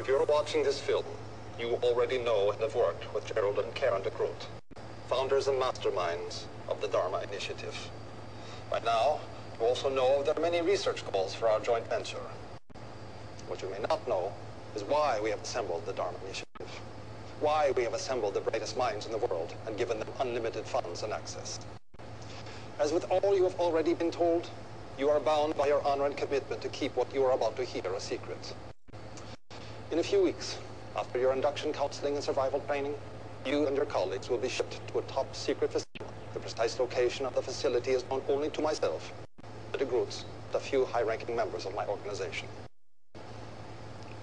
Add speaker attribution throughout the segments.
Speaker 1: If you're watching this film, you already know and have worked with Gerald and Karen de Groot, founders and masterminds of the Dharma Initiative. By now, you also know there are many research goals for our joint venture. What you may not know is why we have assembled the Dharma Initiative, why we have assembled the brightest minds in the world and given them unlimited funds and access. As with all you have already been told, you are bound by your honor and commitment to keep what you are about to hear a secret. In a few weeks, after your induction counseling and survival training, you and your colleagues will be shipped to a top secret facility. The precise location of the facility is known only to myself, the de Groots, and a few high-ranking members of my organization.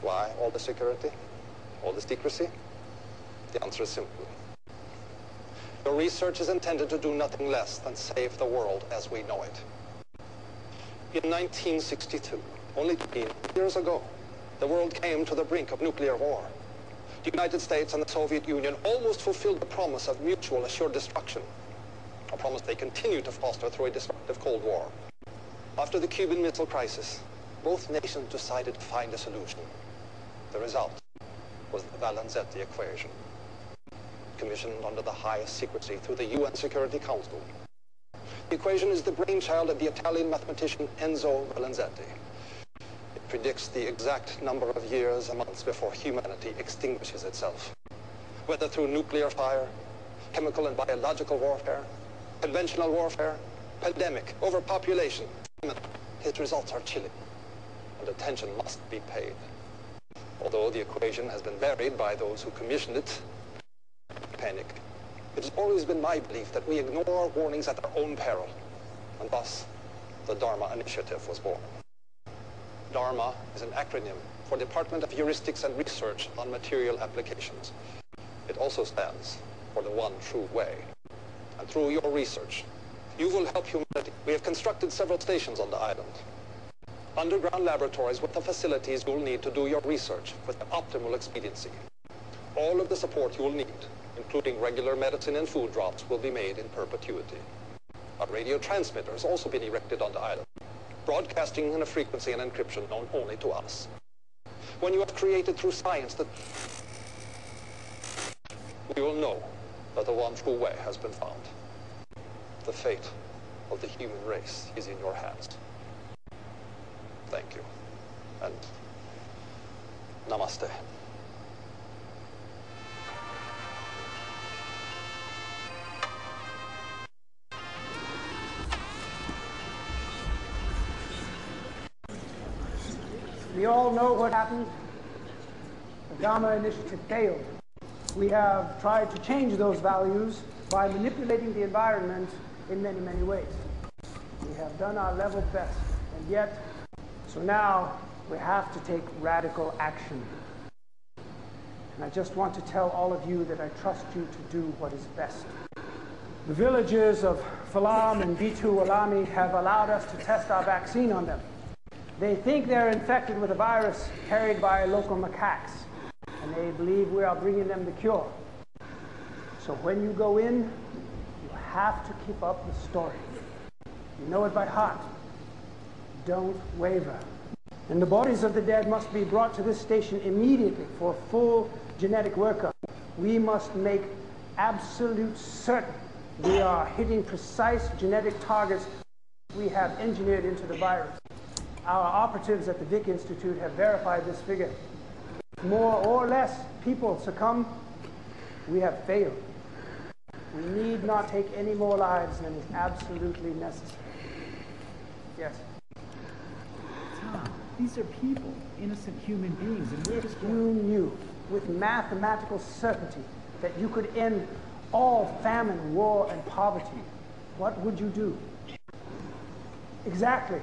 Speaker 1: Why all the security? All the secrecy? The answer is simple. Your research is intended to do nothing less than save the world as we know it. In 1962, only 20 years ago, the world came to the brink of nuclear war. The United States and the Soviet Union almost fulfilled the promise of mutual assured destruction, a promise they continue to foster through a destructive Cold War. After the Cuban Missile Crisis, both nations decided to find a solution. The result was the Valenzetti equation, commissioned under the highest secrecy through the UN Security Council. The equation is the brainchild of the Italian mathematician Enzo Valenzetti. It predicts the exact number of years and months before humanity extinguishes itself. Whether through nuclear fire, chemical and biological warfare, conventional warfare, pandemic, overpopulation, its results are chilling, and attention must be paid. Although the equation has been buried by those who commissioned it, panic. It has always been my belief that we ignore warnings at our own peril, and thus the Dharma Initiative was born. Dharma is an acronym for Department of Heuristics and Research on Material Applications. It also stands for the one true way. And through your research, you will help humanity. We have constructed several stations on the island. Underground laboratories with the facilities you will need to do your research with optimal expediency. All of the support you will need, including regular medicine and food drops, will be made in perpetuity. A radio transmitter has also been erected on the island, broadcasting in a frequency and encryption known only to us. When you have created through science that we will know that the one true way has been found. The fate of the human race is in your hands. Thank you, and namaste.
Speaker 2: We all know what happened. The Dharma Initiative failed. We have tried to change those values by manipulating the environment in many, many ways. We have done our level best, and yet, so now we have to take radical action. And I just want to tell all of you that I trust you to do what is best. The villagers of Falam and Bitu Alami have allowed us to test our vaccine on them. They think they're infected with a virus carried by local macaques, and they believe we are bringing them the cure. So when you go in, you have to keep up the story. You know it by heart. Don't waver. And the bodies of the dead must be brought to this station immediately for full genetic workup. We must make absolute certain we are hitting precise genetic targets we have engineered into the virus. Our operatives at the Vic Institute have verified this figure. If more or less people succumb, we have failed. We need not take any more lives than is absolutely necessary. Yes?
Speaker 3: Tom, these are people, innocent human beings, and we're just...
Speaker 2: If you knew with mathematical certainty that you could end all famine, war, and poverty, what would you do? Exactly.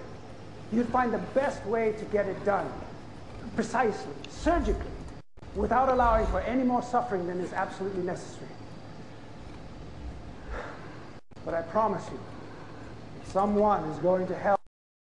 Speaker 2: You'd find the best way to get it done, precisely, surgically, without allowing for any more suffering than is absolutely necessary. But I promise you, if someone is going to hell,